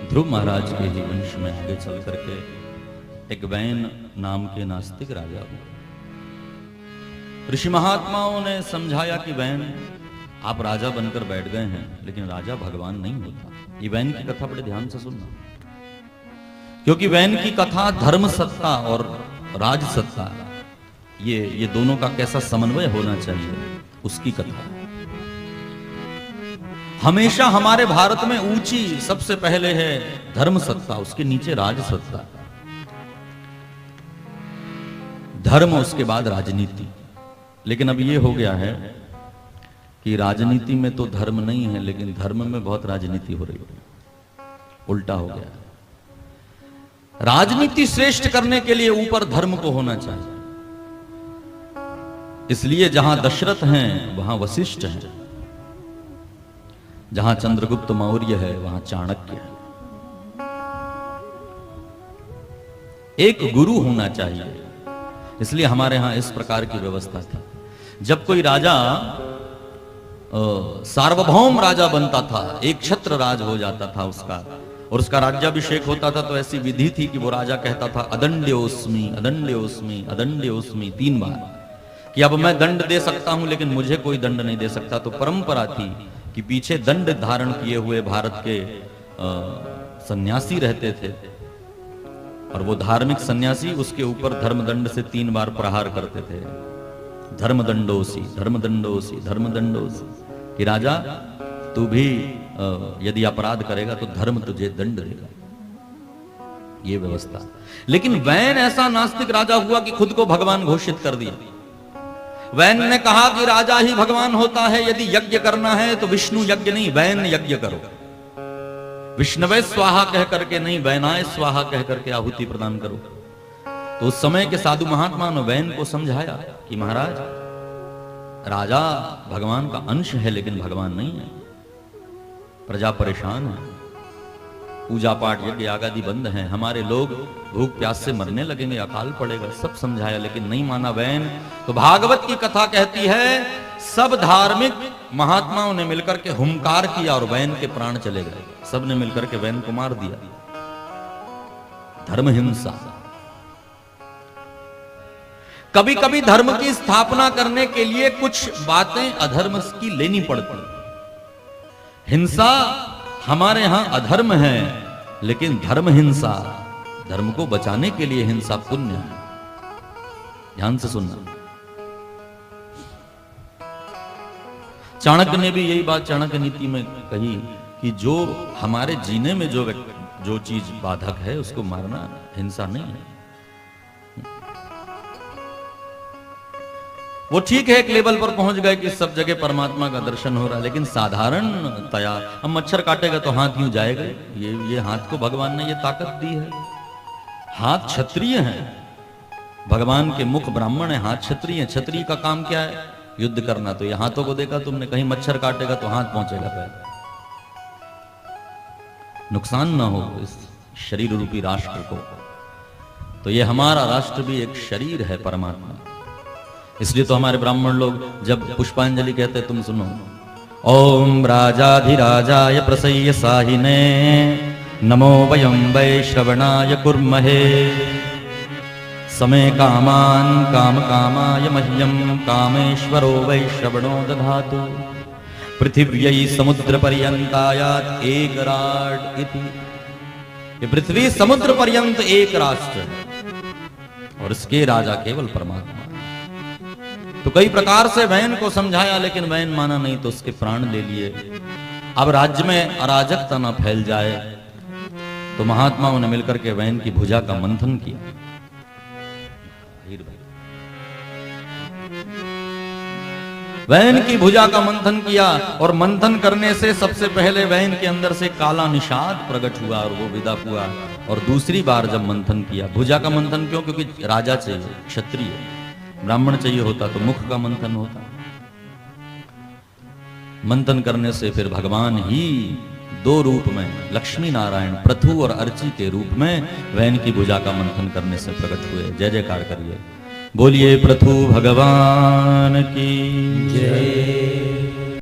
ध्रुव महाराज के ही वंश में आगे चल करके एक वैन नाम के नास्तिक राजा हुए। ऋषि महात्माओं ने समझाया कि वैन आप राजा बनकर बैठ गए हैं, लेकिन राजा भगवान नहीं होता। ये वैन की कथा बड़े ध्यान से सुनना, क्योंकि वैन की कथा धर्म सत्ता और राज सत्ता, ये दोनों का कैसा समन्वय होना चाहिए उसकी कथा है। हमेशा हमारे भारत में ऊंची सबसे पहले है धर्म सत्ता, उसके नीचे राज सत्ता, धर्म उसके बाद राजनीति। लेकिन अब ये हो गया है कि राजनीति में तो धर्म नहीं है, लेकिन धर्म में बहुत राजनीति हो रही है, उल्टा हो गया है। राजनीति श्रेष्ठ करने के लिए ऊपर धर्म को होना चाहिए। इसलिए जहां दशरथ हैं वहां वशिष्ठ हैं, जहां चंद्रगुप्त मौर्य है वहां चाणक्य है। एक गुरु होना चाहिए, इसलिए हमारे यहां इस प्रकार की व्यवस्था थी। जब कोई राजा सार्वभौम राजा बनता था, एक छत्र राज हो जाता था उसका, और उसका राज्याभिषेक होता था, तो ऐसी विधि थी कि वो राजा कहता था अदंड्योस्मि अदंड्योस्मि अदंड्योस्मि 3 बार, कि अब मैं दंड दे सकता हूं लेकिन मुझे कोई दंड नहीं दे सकता। तो परंपरा थी कि पीछे दंड धारण किए हुए भारत के सन्यासी रहते थे, और वो धार्मिक सन्यासी उसके ऊपर धर्मदंड से 3 बार प्रहार करते थे। धर्मदंडोसी धर्मदंडोसी धर्मदंडोसी, कि राजा तू भी यदि अपराध करेगा तो धर्म तुझे दंड देगा, ये व्यवस्था। लेकिन वैन ऐसा नास्तिक राजा हुआ कि खुद को भगवान घोषित कर दिया। वैन ने कहा कि राजा ही भगवान होता है, यदि यज्ञ करना है तो विष्णु यज्ञ नहीं वैन यज्ञ करो। विष्णवे स्वाहा कह करके नहीं, वैनाय स्वाहा कह करके आहुति प्रदान करो। तो उस समय के साधु महात्मा ने वैन को समझाया कि महाराज, राजा भगवान का अंश है लेकिन भगवान नहीं है। प्रजा परेशान है, पूजा पाठ यज्ञ आदि बंद हैं, हमारे लोग भूख प्यास से मरने लगेंगे, अकाल पड़ेगा। सब समझाया लेकिन नहीं माना वैन। तो भागवत की कथा कहती है सब धार्मिक महात्माओं ने मिलकर के हुंकार किया और वैन के प्राण चले गए। सब ने मिलकर के वैन को मार दिया। धर्म हिंसा। कभी कभी धर्म की स्थापना करने के लिए कुछ बातें अधर्म की लेनी पड़ती। हिंसा हमारे यहां अधर्म है, लेकिन धर्म हिंसा, धर्म को बचाने के लिए हिंसा पुण्य है। ध्यान से सुनना। चाणक्य ने भी यही बात चाणक्य नीति में कही कि जो हमारे जीने में जो चीज बाधक है उसको मारना हिंसा नहीं है। वो ठीक है, एक लेवल पर पहुंच गए कि सब जगह परमात्मा का दर्शन हो रहा है, लेकिन साधारणतया हम मच्छर काटेगा तो हाथ यूं जाएगा। ये हाथ को भगवान ने ये ताकत दी है। हाथ क्षत्रिय है, भगवान के मुख ब्राह्मण है, हाथ क्षत्रिय है। क्षत्रिय का काम क्या है? युद्ध करना। तो ये हाथों को देखा तुमने, कहीं मच्छर काटेगा तो हाथ पहुंचेगा पहले, नुकसान ना हो इस शरीर रूपी राष्ट्र को। तो ये हमारा राष्ट्र भी एक शरीर है परमात्मा। इसलिए तो हमारे ब्राह्मण लोग जब पुष्पांजलि कहते हैं, तुम सुनो, ओम राजाधिराजाय प्रसय्य साहिने नमो वयं वैश्रवणाय कुर्महे समे कामान काम कामाय मह्यं कामेश्वरो वैश्रवणो दधातु पृथिव्यै समुद्र पर्यंतायात एक राड इति। ये पृथ्वी समुद्र पर्यंत एक राष्ट्र है और इसके राजा केवल परमात्मा। तो कई प्रकार से वैन को समझाया, लेकिन वैन माना नहीं तो उसके प्राण ले लिए। अब राज्य में अराजकता न फैल जाए तो महात्माओं ने मिलकर के वैन की भुजा का मंथन किया। वैन की भुजा का मंथन किया, और मंथन करने से सबसे पहले वैन के अंदर से काला निषाद प्रकट हुआ और वो विदा हुआ। और दूसरी बार जब मंथन किया, भुजा का मंथन क्यों? क्योंकि राजा चाहिए, क्षत्रिय, ब्राह्मण चाहिए होता तो मुख का मंथन होता। मंथन करने से फिर भगवान ही 2 रूप में, लक्ष्मी नारायण पृथु और अर्ची के रूप में वैन की भुजा का मंथन करने से प्रकट हुए। जय जयकार करिए, बोलिए पृथु भगवान की जय।